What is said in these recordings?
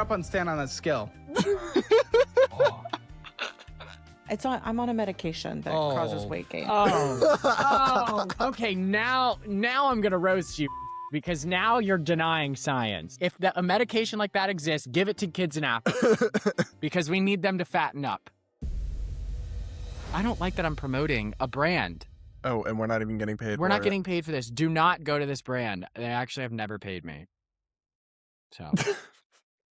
drop on stand on that scale? I'm on a medication that causes weight gain. Okay, now I'm gonna roast you because now you're denying science. If a medication like that exists, give it to kids in Africa because we need them to fatten up. I don't like that I'm promoting a brand. Oh, and we're not even getting paid. We're not getting paid for this. Do not go to this brand. They actually have never paid me. So.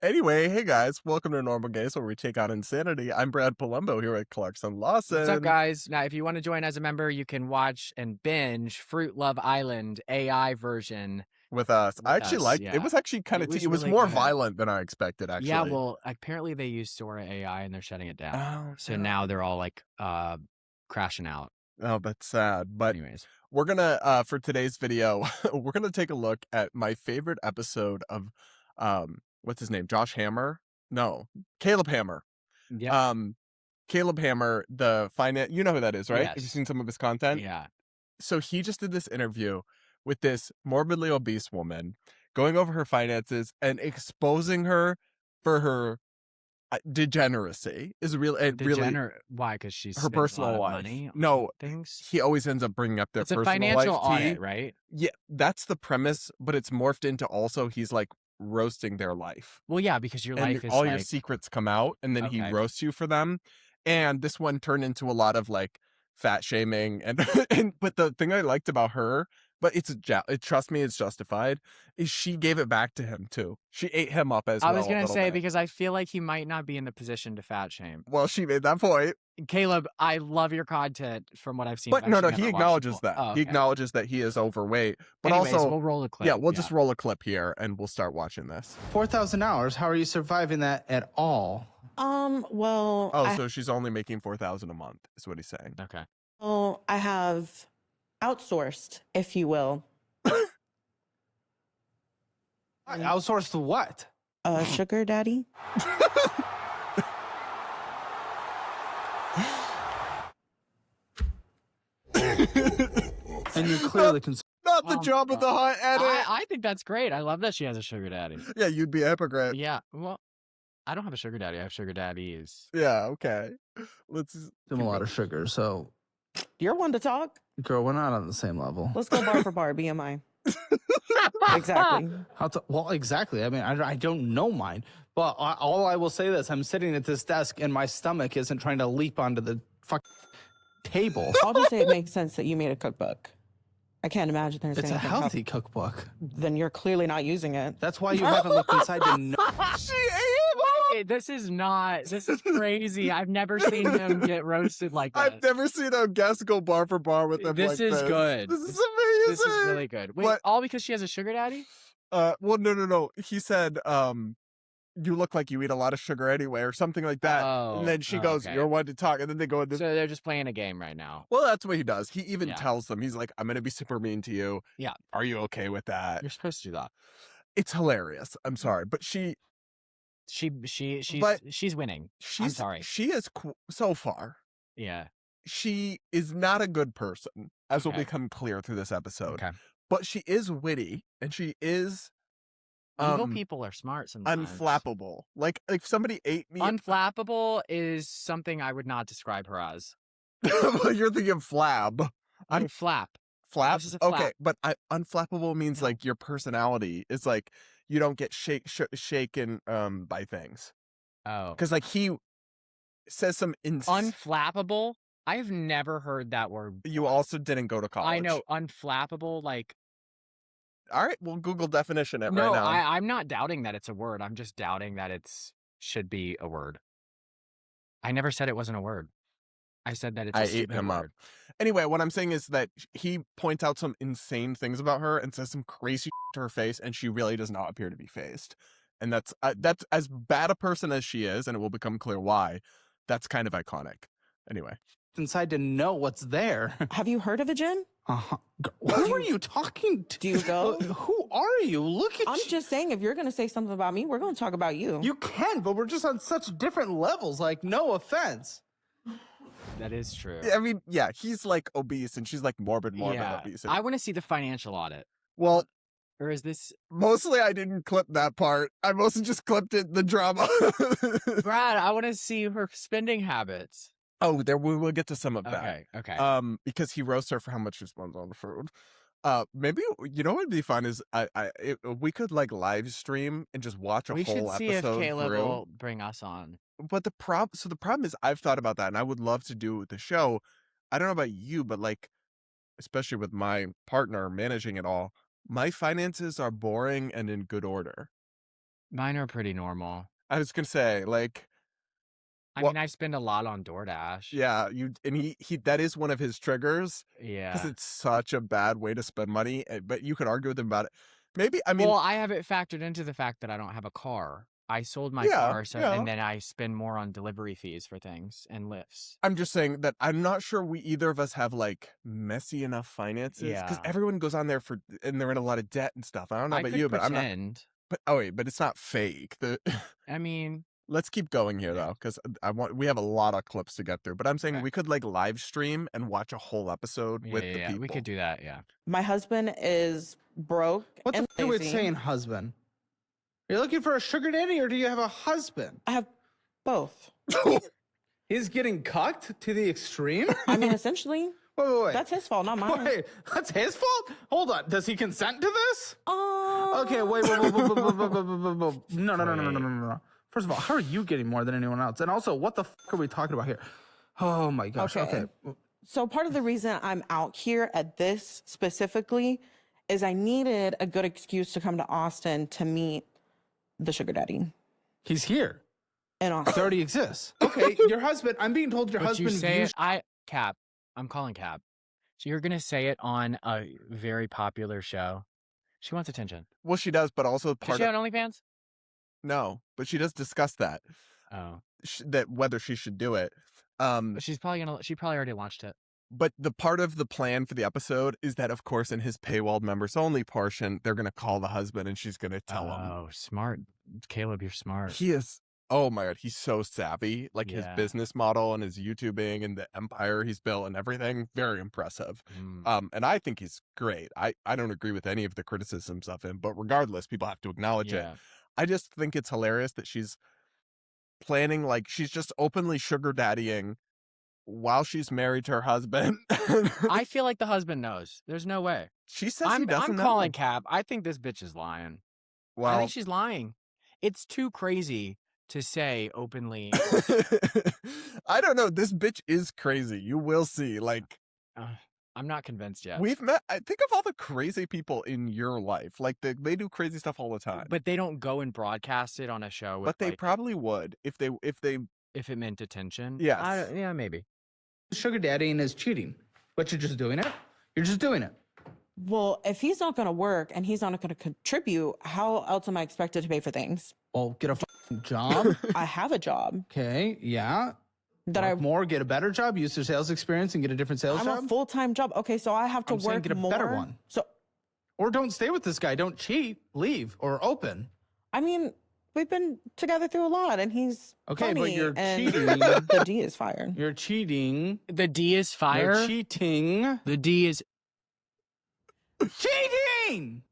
Anyway, hey guys, welcome to Normal Gays, where we take on insanity. I'm Brad Polumbo here at Clarkson Lawson. What's up, guys? Now, if you want to join as a member, you can watch and binge Fruit Love Island AI version with us. I actually liked it. Was actually kind of, it was more violent than I expected, actually. Yeah, well, apparently they use Sora AI and they're shutting it down. Oh, so now they're all like crashing out. Oh, that's sad. But anyways, we're gonna, for today's video, we're gonna take a look at my favorite episode of, what's his name? Josh Hammer? No, Caleb Hammer. Yeah. Caleb Hammer, the finance. You know who that is, right? Yes. Have you seen some of his content? Yeah. So he just did this interview with this morbidly obese woman, going over her finances and exposing her for her degeneracy. Is really why? Because she's her personal life. Money no things. He always ends up bringing up their personal life. It's a financial audit, right? Yeah, that's the premise, but it's morphed into also he's like roasting their life. Well, yeah, because your life is all like... your secrets come out, and then he roasts you for them. And this one turned into a lot of like fat shaming, and but the thing I liked about her, but trust me, it's justified, is she gave it back to him too. She ate him up as well. I was gonna say, because I feel like he might not be in the position to fat shame. Well, she made that point. Caleb, I love your content from what I've seen. But no, he acknowledges that. He acknowledges that he is overweight. But anyways, also, we'll roll a clip. Yeah, we'll just roll a clip here and we'll start watching this. 4,000 hours. How are you surviving that at all? Well. So she's only making 4,000 a month, is what he's saying. Okay. Well, I have outsourced, if you will. Outsourced to what? Sugar daddy. And you're clearly not the job of the hot edit. I think that's great. I love that she has a sugar daddy. Yeah, you'd be a hypocrite. Yeah, well, I don't have a sugar daddy. I have sugar daddies. Yeah, okay. Let's do a lot of sugar, so... You're one to talk. Girl, we're not on the same level. Let's go bar for bar, BMI. Exactly. Well, exactly. I mean, I don't know mine, but all I will say is I'm sitting at this desk and my stomach isn't trying to leap onto the table. I'll just say it makes sense that you made a cookbook. I can't imagine there's It's a healthy cookbook. Then you're clearly not using it. That's why you haven't looked inside to know. She ate him. This is crazy. I've never seen him get roasted like this. I've never seen a guest go bar for bar with him like this. This is good. This is amazing. This is really good. Wait, all because she has a sugar daddy? Well, no. He said, you look like you eat a lot of sugar anyway, or something like that. And then she goes, you're one to talk. And then they go into... So they're just playing a game right now. Well, that's what he does. He even tells them, he's like, I'm going to be super mean to you. Yeah. Are you okay with that? You're supposed to do that. It's hilarious. I'm sorry. But she's winning. I'm sorry. She is, so far. Yeah. She is not a good person, as will become clear through this episode. Okay. But she is witty, and she is... Evil people are smart sometimes. Unflappable. Like if somebody ate me. Unflappable is something I would not describe her as. You're thinking flab. Flap. Flap? Flap. Okay, but unflappable means like your personality is like you don't get shaken by things. Oh. Because like he says some unflappable? I've never heard that word. You also didn't go to college. I know. Unflappable, like... All right, we'll Google definition it right now. No, I'm not doubting that it's a word. I'm just doubting that should be a word. I never said it wasn't a word. I said that it's I ate him up. Anyway, what I'm saying is that he points out some insane things about her and says some crazy to her face, and she really does not appear to be phased. And that's as bad a person as she is, and it will become clear why. That's kind of iconic. Anyway. Inside to know what's there. Have you heard of a gin? Who are you talking to? Do you go? Who are you? Look at I'm just saying, if you're going to say something about me, we're going to talk about you. You can, but we're just on such different levels. Like, no offense. That is true. I mean, yeah, he's like obese and she's like morbid obese. I want to see the financial audit. Well, Or is this Mostly I didn't clip that part. I mostly just clipped it, the drama. Brad? I want to see her spending habits. Oh, we'll get to some of that. Okay. Because he roasts her for how much she spends on the food. Maybe you know what would be fun is we could like live stream and just watch a We whole should see if episode Caleb through. will bring us on. But the problem is I've thought about that and I would love to do the show. I don't know about you, but like especially with my partner managing it all, my finances are boring and in good order. Mine are pretty normal. I was gonna say, like, I mean, I spend a lot on DoorDash. yeah, he that is one of his triggers because Yeah. it's such a bad way to spend money. But you could argue with him about it. Maybe I mean, Well, I have it factored into the fact that I don't have a car. I sold my Yeah, car, and then I spend more on delivery fees for things and lifts. I'm just saying that I'm not sure we either of us have like messy enough finances because Yeah. everyone goes on there and they're in a lot of debt and stuff. I don't know I about could you, but I'm not. pretend. But oh wait, but it's not fake. I mean, Let's keep going here though, because we have a lot of clips to get through. But I'm saying Okay. we could like live stream and watch a whole episode with the people. we could do that. Yeah. My husband is broke What the and fuck are we lazy. saying, husband? You're looking for a sugar daddy, or do you have a husband? I have both. He's getting cucked to the extreme. I mean, essentially, Wait. that's his fault, not mine. Wait, that's his fault? Hold on. Does he consent to this? Okay, wait. No. First of all, how are you getting more than anyone else? And also, what the fuck are we talking about here? Oh my gosh. Okay. So part of the reason I'm out here at this specifically is I needed a good excuse to come to Austin to meet the sugar daddy He's here. in It Austin. already exists. Okay, your husband. I'm being told your But husband you say views. it. Cap. I'm calling Cap. So you're gonna say it on a very popular show. She wants attention. Well, she does, but also Does part she of have OnlyFans? no, but she does discuss that Oh, that whether she should do it. but she probably already launched it. But the part of the plan for the episode is that, of course, in his paywalled members only portion, they're going to call the husband and she's going to tell him. Oh, smart, Caleb. You're smart. He is, oh my God, he's so savvy. Like his Yeah. business model and his YouTubing and the empire he's built and everything, very impressive. Mm. And I think he's great. I don't agree with any of the criticisms of him, but regardless, people have to acknowledge it. Yeah. I just think it's hilarious that she's planning, like she's just openly sugar daddying while she's married to her husband. I feel like the husband knows. There's no way. She says he doesn't I'm know. calling Cap. I think this bitch is lying. I Well, think she's lying. It's too crazy to say openly. I don't know. This bitch is crazy. You will see. Like I'm not convinced yet. we've met. I think of all the crazy people in your life. Like they do crazy stuff all the time. But they don't go and broadcast it on a show. With, But they like, probably would if they. if it meant attention. Yes. Yeah, maybe. Sugar daddying is cheating, but you're just doing it. You're just doing it. Well, if he's not going to work and he's not going to contribute, how else am I expected to pay for things? Well, get a fucking job. I have a job Okay, yeah. that Work more, get a better job, use your sales experience, and get a different sales I'm job. a full-time job. Okay, so I have to I'm saying work get a more. better one. So, Or don't stay with this guy. Don't cheat. Leave or open. I mean, we've been together through a lot, and he's Okay, but funny, you're and cheating. The D is fired. You're cheating. The D is fire. You're cheating. The D is. Cheating!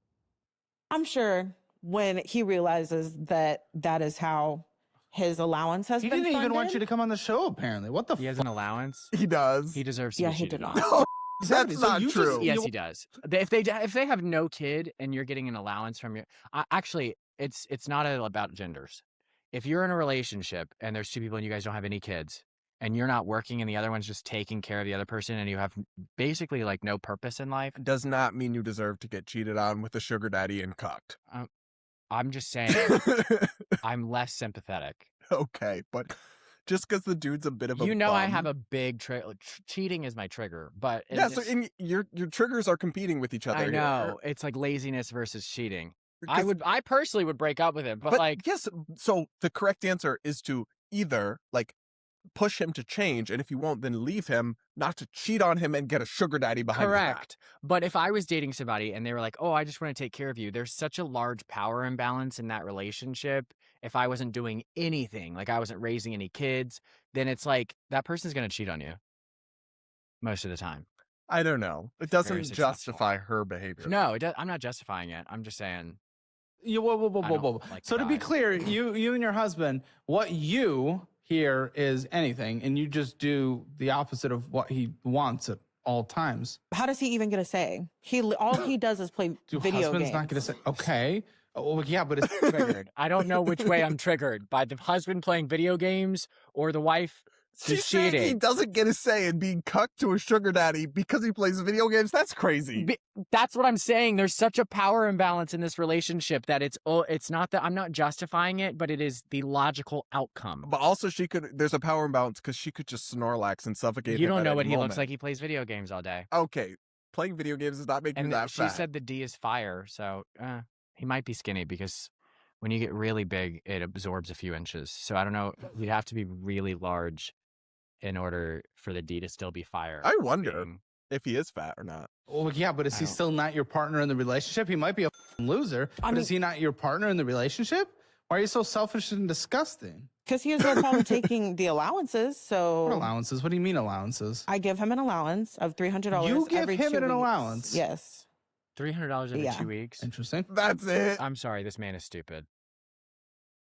I'm sure when he realizes that that is how his allowance has He been didn't even want funded- you to come on the show, apparently. What the He has fuck? an allowance. He does. He deserves to Yeah, be he cheated did on. not. Exactly. That's So not you just- true. Yes, he does. If they have no kid and you're getting an allowance from your, actually, it's not about genders. If you're in a relationship and there's two people and you guys don't have any kids and you're not working and the other one's just taking care of the other person and you have basically like no purpose in life, Does not mean you deserve to get cheated on with a sugar daddy and cucked. I'm just saying I'm less sympathetic. Okay, but just because the dude's a bit of a You know, I bum- have a big cheating is my trigger, but Yeah, so your triggers are competing with each other. I here. know it's like laziness versus cheating. 'Cause- I personally would break up with him, but like, yes, so the correct answer is to either like push him to change, and if you won't, then leave him, not to cheat on him and get a sugar daddy behind his back. correct. But if I was dating somebody and they were like, "Oh, I just want to take care of you," there's such a large power imbalance in that relationship. If I wasn't doing anything, like I wasn't raising any kids, then it's like that person's going to cheat on you most of the time. I don't know. It Very doesn't successful. justify her behavior. No, I'm not justifying it. I'm just saying. Whoa. like So the to be guy. clear, you and your husband, what you hear is anything, and you just do the opposite of what he wants at all times. How does he even get a say? All he does is play video Husband's games. not going to say, okay. Oh, well, yeah, but it's Triggered. I don't know which way I'm triggered, by the husband playing video games or the wife She's saying he cheating. doesn't get a say in being cucked to a sugar daddy because he plays video games. That's crazy. That's what I'm saying. There's such a power imbalance in this relationship that it's not that I'm not justifying it, but it is the logical outcome. But also, there's a power imbalance because she could just Snorlax and suffocate You him don't at know any what he moment. looks like. He plays video games all day. Okay, playing video games does not make you And that she fat. said the D is fire, so he might be skinny because when you get really big, it absorbs a few inches. So I don't know. You'd have to be really large in order for the D to still be fire. I wonder if he is fat or not. well, yeah, but is he still not your partner in the relationship? He might be a loser, but is he not your partner in the relationship? Why are you so selfish and disgusting? Because he has no problem taking the allowances. So What allowances? What do you mean allowances? I give him an allowance of $300. You give every him 2 an weeks. allowance? Yes. $300 every Yeah. 2 weeks. Interesting. That's it. I'm sorry, this man is stupid.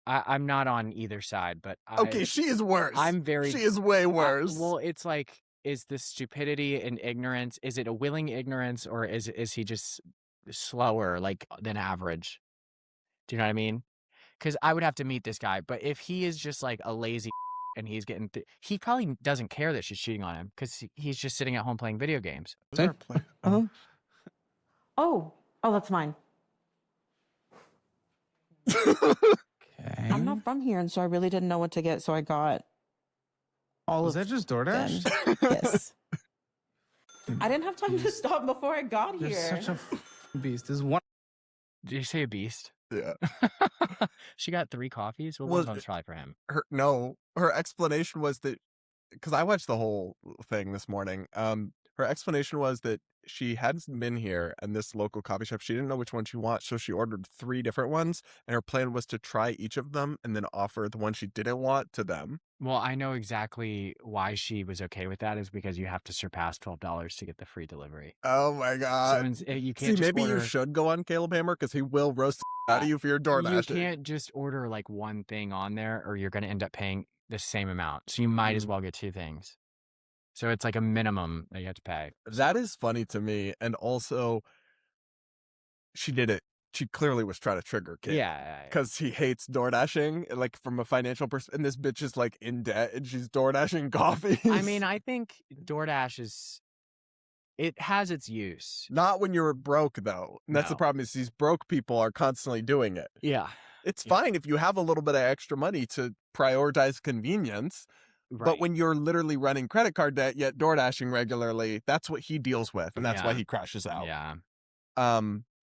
I'm not on either side, but Okay, she is worse. She is way worse. Well, it's like, is this stupidity and ignorance? Is it a willing ignorance, or is he just slower, like, than average? Do you know what I mean? Because I would have to meet this guy, but if he is just like a lazy and he's getting, he probably doesn't care that she's cheating on him because he's just sitting at home playing video games. Oh, that's mine. Okay. I'm not from here, and so I really didn't know what to get. So I got all Was of that just them. DoorDash? Yes. I didn't have time to stop before I got You're here. such a beast. This is one. Did you say a beast? Yeah. She got 3 coffees? Well, Well, one's probably for him. Her explanation was that, because I watched the whole thing this morning. Her explanation was that she hadn't been here and this local coffee shop, she didn't know which one she wants, so she ordered 3 different ones, and her plan was to try each of them and then offer the one she didn't want to them. Well, I know exactly why she was okay with that, is because you have to surpass $12 to get the free delivery. Oh my So god. you can't See, just maybe order, you should go on Caleb Hammer because he will roast the out of you for your you DoorDash. can't just order like one thing on there, or you're going to end up paying the same amount. So you might as well get 2 things. So it's like a minimum that you have to pay. That is funny to me, and also she did it. She clearly was trying to trigger Kid. Yeah. Because he hates DoorDashing, like from a financial perspective. And this bitch is like in debt and she's DoorDashing coffee. I mean, I think DoorDash it has its use. Not when you're broke, though. And that's the No. problem, is these broke people are constantly doing it. Yeah. It's fine if you have a little bit of extra money to prioritize convenience. Right. But when you're literally running credit card debt, yet DoorDashing regularly, that's what he deals with. And that's why Yeah. he crashes out. Yeah.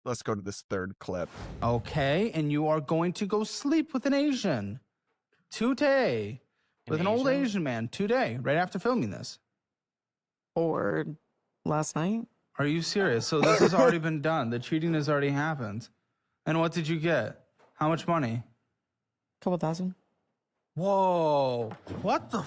Let's go to this third clip. Okay, and you are going to go sleep with an Asian today, with an old Asian man today, right after filming this. Or last night. Are you serious? So this has already been done. The cheating has already happened. And what did you get? How much money? Couple thousand. Whoa! What the?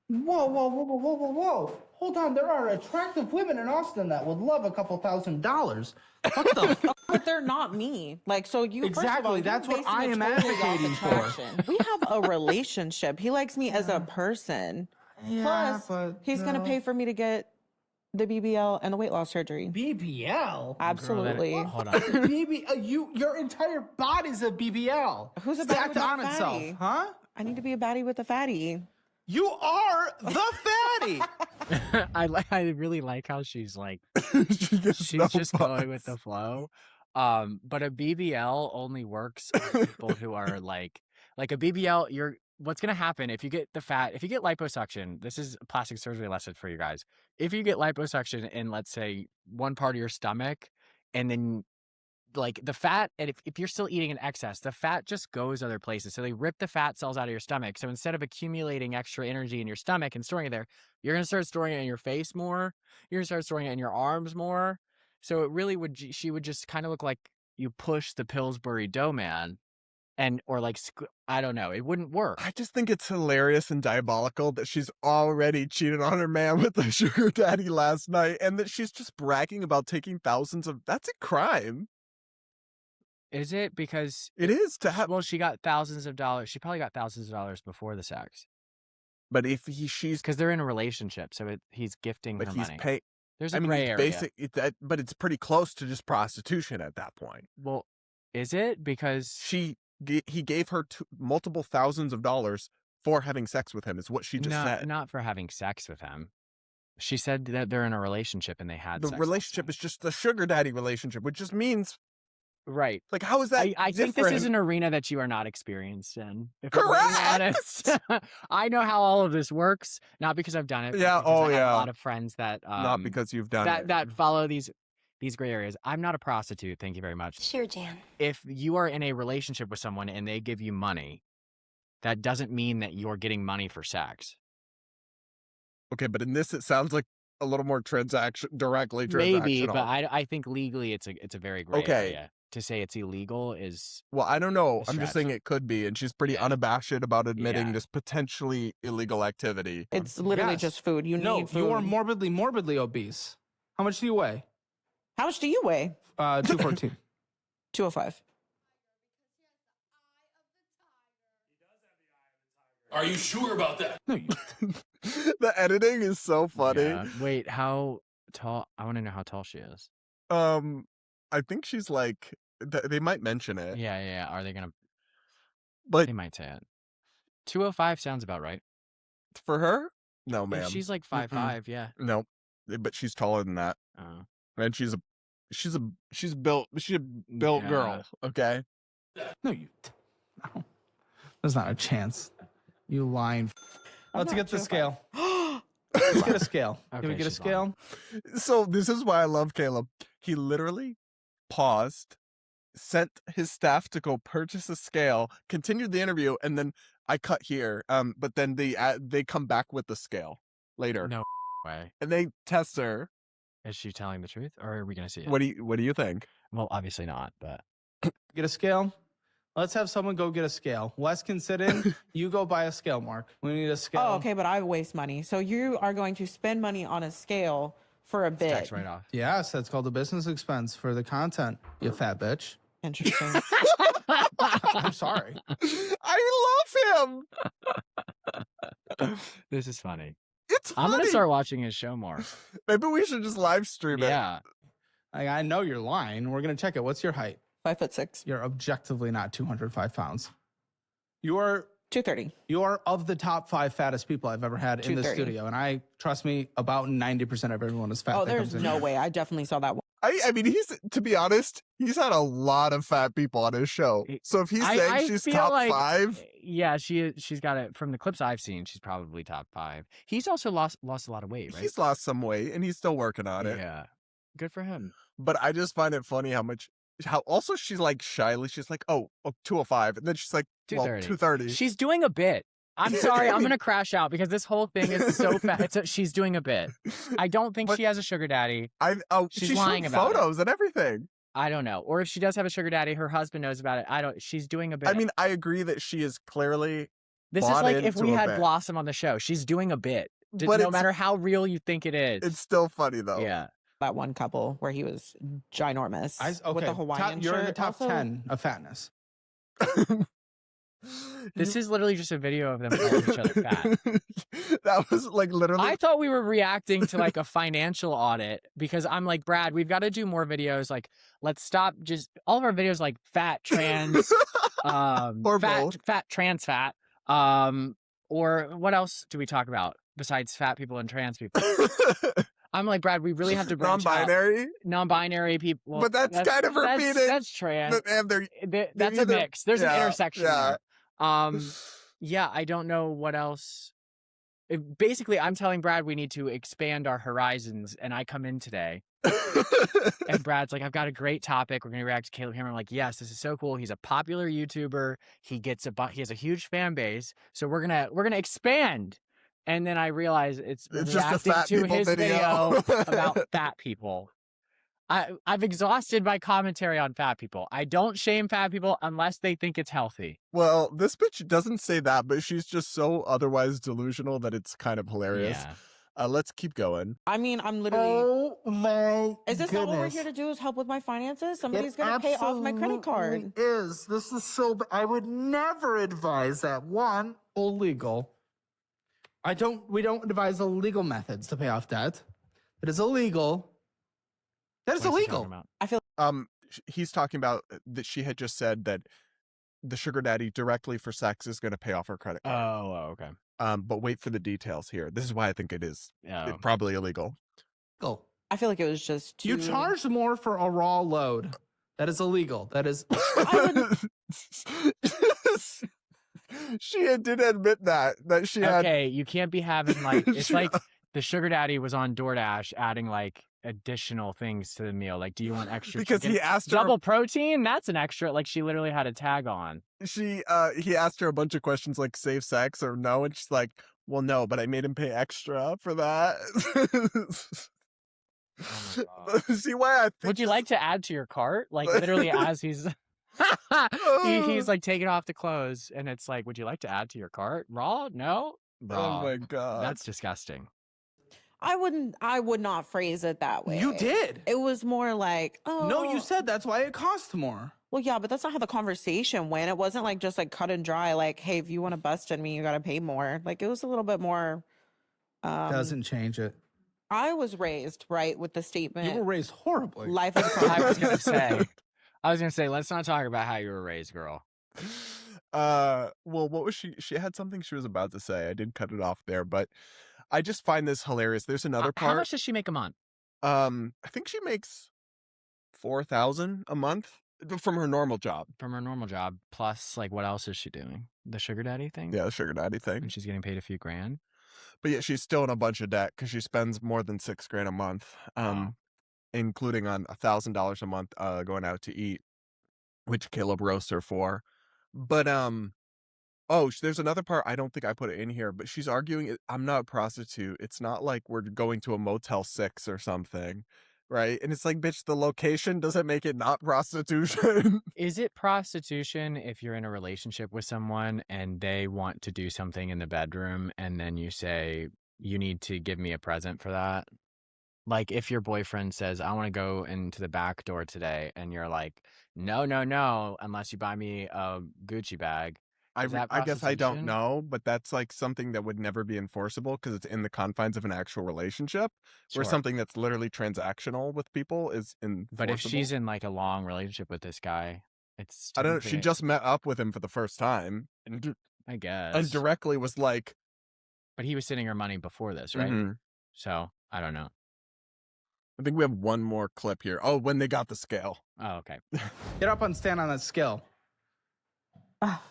Whoa! Hold on, there are attractive women in Austin that would love a couple $1,000. What the? But they're not me. Like, so you first of Exactly, all, you're that's what basing I it am totally off advocating for. attraction. We have a relationship. He likes me as a person. Plus, he's gonna pay for me to get the BBL and the weight loss surgery. BBL. Absolutely. Hold on. Your entire body's a BBL. Who's a baddie stacked with a on itself, fatty? huh? I need to be a baddie with a fatty. You are the fatty. I really like how she's like, She's she's just going with the flow. But a BBL only works on people who are like a BBL. What's gonna happen if you get if you get liposuction? This is a plastic surgery lesson for you guys. If you get liposuction in, let's say, one part of your stomach, and then like the fat, and if you're still eating in excess, the fat just goes other places. So they rip the fat cells out of your stomach. So instead of accumulating extra energy in your stomach and storing it there, you're going to start storing it in your face more. You're going to start storing it in your arms more. So it really she would just kind of look like you push the Pillsbury Doughman and or like I don't know, it wouldn't work. I just think it's hilarious and diabolical that she's already cheated on her man with the sugar daddy last night, and that she's just bragging about taking thousands of. That's a crime. Is it? Because It is to have. well, she got thousands of dollars. She probably got thousands of dollars before the sex But if she's, because they're in a relationship, so he's gifting but her he's money. paying. There's a I mean, gray it's area. basic. But it's pretty close to just prostitution at that point. Well, is it? Because He gave her multiple thousands of dollars for having sex with him. Is what she just said. not for having sex with him. She said that they're in a relationship and they had The sex relationship is just the sugar daddy relationship, which just means right. like how is that? I think this is an arena that you are not experienced in. If I'm being honest. I know how all of this works, not because I've done it. But Yeah, because I have yeah. a lot of friends that not because you've done it. that follow these gray areas. I'm not a prostitute. Thank you very much. Sure, Jan. If you are in a relationship with someone and they give you money, that doesn't mean that you're getting money for sex. Okay, but in this it sounds like a little more directly transactional. Maybe, but I think legally it's a very gray Okay. area. To say it's illegal is Well, I don't know. a I'm just stretch. saying it could be, and she's pretty Yeah. unabashed about admitting Yeah. this potentially illegal activity. It's literally Yes. just food. You No, need food. you are morbidly obese. How much do you weigh? How much do you weigh? 214. 205. Are you sure about that? No, you, The editing is so funny. Yeah. Wait, how tall? I want to know how tall she is. I think she's like they might mention it, Yeah. Are they gonna? but They might say it. 205 sounds about right. for her, no, If ma'am. she's like 5'5", yeah. No, but she's taller than that, Oh. and she's a built Yeah. girl. Okay, no, you. No. There's not a chance. You lying. Let's not get the 205. scale. Let's get a scale. Can we Okay, get a she's lying. scale? so this is why I love Caleb. He literally paused, sent his staff to go purchase a scale, continued the interview, and then I cut here. But then they come back with the scale later, No way. and they test her. Is she telling the truth, or are we gonna see it? What do you think? Well, obviously not, but Get a scale. Let's have someone go get a scale. Wes can sit in. You go buy a scale, Mark. We need a scale. Oh, okay, but I waste money. So you are going to spend money on a scale for a bit. tax write off. Yes, that's called a business expense for the content, you fat bitch. Interesting. I'm sorry. I love him. This is funny. It's funny. I'm gonna start watching his show more. Maybe we should just live stream it. Yeah. I know you're lying. We're going to check it. What's your height? 5'6". You're objectively not 205 pounds. You are 230. of the top 5 fattest people I've ever had in the 230. studio. And I, trust me, about 90% of everyone is fat. Oh, that there's comes in no here. way. I definitely saw that one. I mean, to be honest, he's had a lot of fat people on his show. So if he's saying I she's feel top like, 5, Yeah, she's got it from the clips I've seen. She's probably top 5. He's also lost a lot of weight, right? he's lost some weight and he's still working on it. Yeah, good for him. But I just find it funny how also she's like shyly, she's like, 205. And then she's like, 230. 230. She's doing a bit. I'm sorry, I'm gonna crash out because this whole thing is so fat. She's doing a bit. I don't think But- she has a sugar daddy. She's lying lying about it. photos and everything. I don't know. Or if she does have a sugar daddy, her husband knows about it. She's doing a bit. I mean, I agree that she is clearly, this is bought like if into we a had bit. Blossom on the show. She's doing a bit. But No it's- matter how real you think it is. it's still funny though. Yeah. That one couple where he was ginormous with the Hawaiian You're in the shirt. top Also, 10 of fatness. This is literally just a video of them calling each other fat. That was like literally. I thought we were reacting to like a financial audit because I'm like, Brad, we've got to do more videos. Like, let's stop just all of our videos like fat, trans, Or both. fat, trans, fat. Or what else do we talk about besides fat people and trans people? I'm like, Brad, we really have to branch out. non-binary. Non-binary people. Well, But that's kind of repeating. That's trans. And they're That's a either- mix. There's an yeah, intersection yeah. there. Yeah, I don't know what else. Basically, I'm telling Brad we need to expand our horizons, and I come in today, and Brad's like, "I've got a great topic. We're gonna react to Caleb Hammer." I'm like, "Yes, this is so cool. He's a popular YouTuber. He has a huge fan base. So we're gonna expand." And then I realize it's It's just a reacting fat to people his video. video about fat people. I've exhausted my commentary on fat people. I don't shame fat people unless they think it's healthy. Well, this bitch doesn't say that, but she's just so otherwise delusional that it's kind of hilarious. Yeah. Let's keep going. I mean, I'm literally. Oh my Is this not what we're goodness. here to do? Is help with my finances? Somebody's It gonna pay off my credit card. absolutely is. This is so. I would never advise that. One, illegal. We don't advise illegal methods to pay off debt. It is illegal. That is What is he talking illegal. about? I feel He's talking about that she had just said that the sugar daddy directly for sex is going to pay off her credit card. Oh, okay. But wait for the details here. This is why I think it is Oh. probably illegal. Illegal. I feel like it was just too. You charge more for a raw load. That is illegal. That is. She did admit that she had. Okay, you can't be having like it's like the sugar daddy was on DoorDash adding like additional things to the meal. Like, do you want extra Because chicken? he asked her Double protein? That's an extra. Like, she literally had a tag on. he asked her a bunch of questions like safe sex or no, and she's like, well, no, but I made him pay extra for that. Oh my God. See why I think Would you like to add to your cart? Like, literally, as he's he's like taking off the clothes, and it's like, would you like to add to your cart? Raw? No. Raw. Oh my God. That's disgusting. I would not phrase it that way. You did. It was more like, oh. No, you said that's why it costs more. Well, yeah, but that's not how the conversation went. It wasn't like just like cut and dry. Like, hey, if you want to bust in me, you got to pay more. Like, it was a little bit more. Doesn't change it. I was raised right with the You statement. were raised horribly. Life is a I was process. gonna say, let's not talk about how you were raised, girl. Well, what was she had something she was about to say. I did cut it off there, but I just find this hilarious. There's another How part. much does she make a month? I think she makes $4,000 a month from her normal job. From her normal job, plus like what else is she doing? The sugar daddy thing? Yeah, the sugar daddy thing. And she's getting paid a few grand. But yeah, she's still in a bunch of debt because she spends more than $6,000 a month, Wow. including on $1,000 a month going out to eat, which Caleb roasts her for. But there's another part. I don't think I put it in here, but she's arguing I'm not a prostitute. It's not like we're going to a Motel 6 or something, right? And it's like, bitch, the location doesn't make it not prostitution. Is it prostitution if you're in a relationship with someone and they want to do something in the bedroom and then you say, you need to give me a present for that? Like if your boyfriend says, I want to go into the back door today, and you're like, no, unless you buy me a Gucci bag. I Is that guess I don't prostitution? know, but that's like something that would never be enforceable because it's in the confines of an actual relationship, where Sure. something that's literally transactional with people is enforceable. But if she's in like a long relationship with this guy, it's I don't know. She technically- just met up with him for the first time and I guess. and directly was like, But he was sending her money before this, right? Mhm. So I don't know. I think we have one more clip here. Oh, when they got the scale. Oh, okay. Get up and stand on that scale. Ah.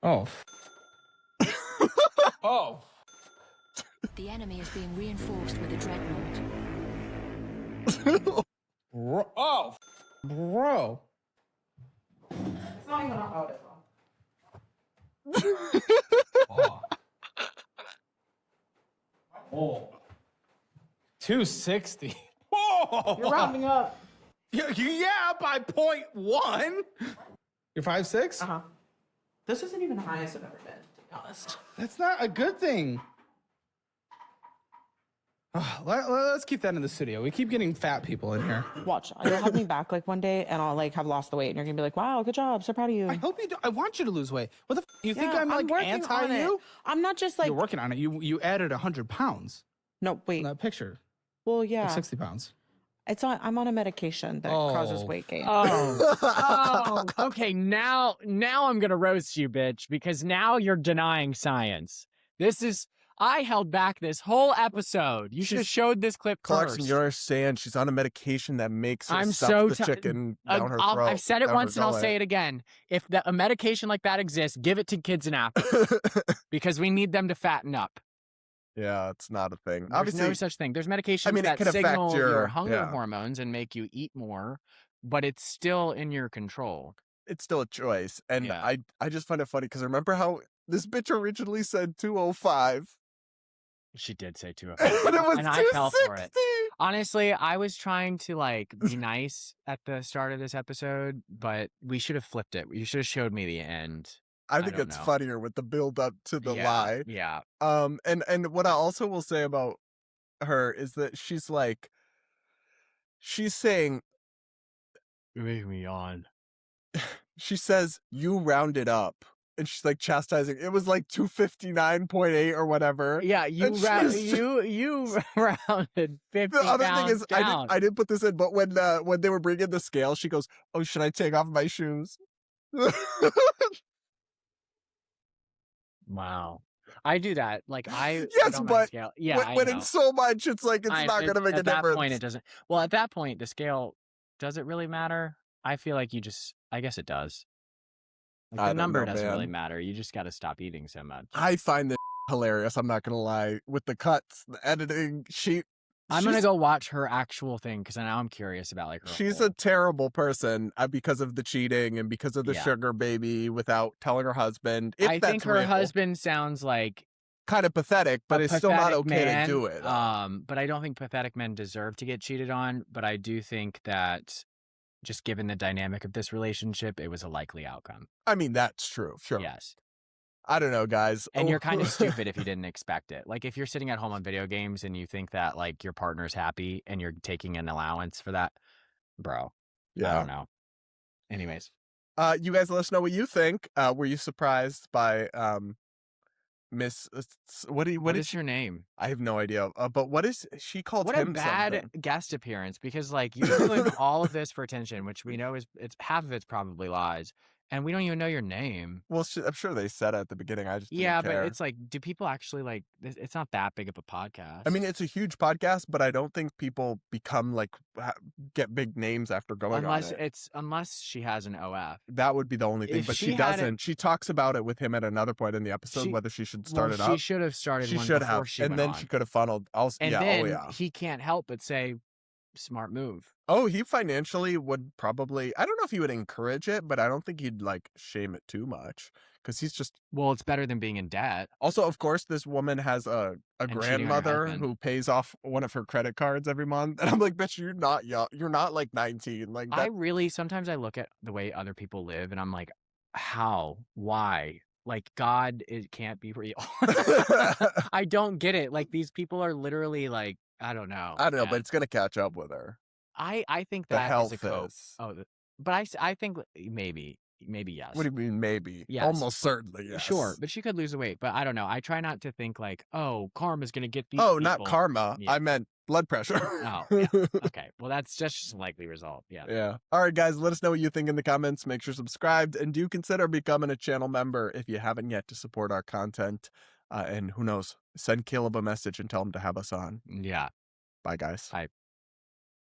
Oh. Oh. The enemy is being reinforced with a dreadnought. Oh. Bro. It's not even an audit. Oh. 260. Oh. You're rounding up. Yeah, by 0.1. You're 5'6"? Uh huh. This isn't even the highest I've ever been, to be honest. That's not a good thing. Let's keep that in the studio. We keep getting fat people in here. Watch, you'll have me back like one day, and I'll like have lost the weight, and you're gonna be like, "Wow, good job, so proud of you." I hope you do. I want you to lose weight. What the you think Yeah, I'm like working anti on it. you? I'm not just like You're working on it. You added 100 pounds no wait. in that picture. Well, Like yeah, 60 pounds. I'm on a medication that causes Oh. weight gain. Oh, okay. Now I'm gonna roast you, bitch, because now you're denying science. I held back this whole episode. You should have showed this clip Clarkson, first. you understand she's on a medication that makes her I'm stuff so the ti- chicken down her throat. I've said it down her once and I'll gullet. say it again. If a medication like that exists, give it to kids in Africa because we need them to fatten up. Yeah, it's not a thing. There's Obviously, no such thing. There's medications it that could affect signal your hunger yeah. hormones and make you eat more, but it's still in your control. it's still a choice. And Yeah. I just find it funny because remember how this bitch originally said 205? She did say 205. And it was And I fell for it. 260. Honestly, I was trying to like be nice at the start of this episode, but we should have flipped it. You should have showed me the end. I think don't it's know. funnier with the build up to the lie. Yeah. And what I also will say about her is that she's saying, You're making me yawn. she says, you rounded up. And she's like chastising. It was like 259.8 or whatever. Yeah, you And she's- you rounded 50 The other thing pounds is, down. I didn't put this in, but when they were bringing the scale, she goes, "Oh, should I take off my shoes?" Wow. I do that. Like I Yes, put on my but scale. Yeah, when I know. it's so much, it's like it's not going to make a at that difference. point it doesn't. Well, at that point the scale, does it really matter? I feel like I guess it does. Like, I the don't number know, doesn't really man. matter. You just got to stop eating so much. I find this hilarious. I'm not going to lie. With the cuts, the editing, I'm gonna go watch her actual thing because now I'm curious about like her. She's whole- a terrible person because of the cheating and because of the Yeah. sugar baby without telling her husband. If I that's think her real. husband sounds like Kind of pathetic, but a it's still not pathetic okay man. to do it. But I don't think pathetic men deserve to get cheated on. But I do think that just given the dynamic of this relationship, it was a likely outcome. I mean, that's true. Sure. Yes. I don't know, guys. And you're kind of stupid if you didn't expect it. Like if you're sitting at home on video games and you think that like your partner's happy and you're taking an allowance for that, bro. I Yeah. don't know. Anyways. You guys let us know what you think. Were you surprised by Miss what What did is your name? I have no idea. But what is she called What a him bad something? guest appearance, because like you're doing all of this for attention, which we know it's half of it's probably lies, and we don't even know your name. Well, I'm sure they said it at the beginning. I just didn't Yeah, care. but it's like, do people actually like? It's not that big of a podcast. I mean, it's a huge podcast, but I don't think people become like get big names after going unless on it. unless she has an OF. That would be the only thing, If but she she had doesn't. She talks about it with him at another point in the episode, She- whether she should start Well, it up. She should have started. She one should before have, she and went then on. she could have funneled. And yeah, then oh yeah. he can't help but say, "Smart move." Oh, he financially would probably. I don't know if he would encourage it, but I don't think he'd like shame it too much because he's just. Well, it's better than being in debt. Also, of course, this woman has a cheating on her grandmother husband. who pays off one of her credit cards every month, and I'm like, bitch, you're not young. You're not like 19. Like I that. really sometimes I look at the way other people live and I'm like, how? Why? Like God, it can't be real. I don't get it. Like these people are literally like, I don't know. I don't know, but man. it's gonna catch up with her. I think The that is health a cope. is. Oh, but I think maybe yes. What do you mean? Maybe. Yes. Almost certainly. Yes. Sure, but she could lose the weight. But I don't know. I try not to think like, oh, karma's gonna get these. Oh, not people. karma. Yeah. I meant blood pressure. Oh, yeah. Okay. Well, that's just a likely result. Yeah. Yeah. All right, guys, let us know what you think in the comments. Make sure subscribed and do consider becoming a channel member if you haven't yet to support our content. And who knows, send Caleb a message and tell him to have us on. Yeah. Bye, guys. Bye.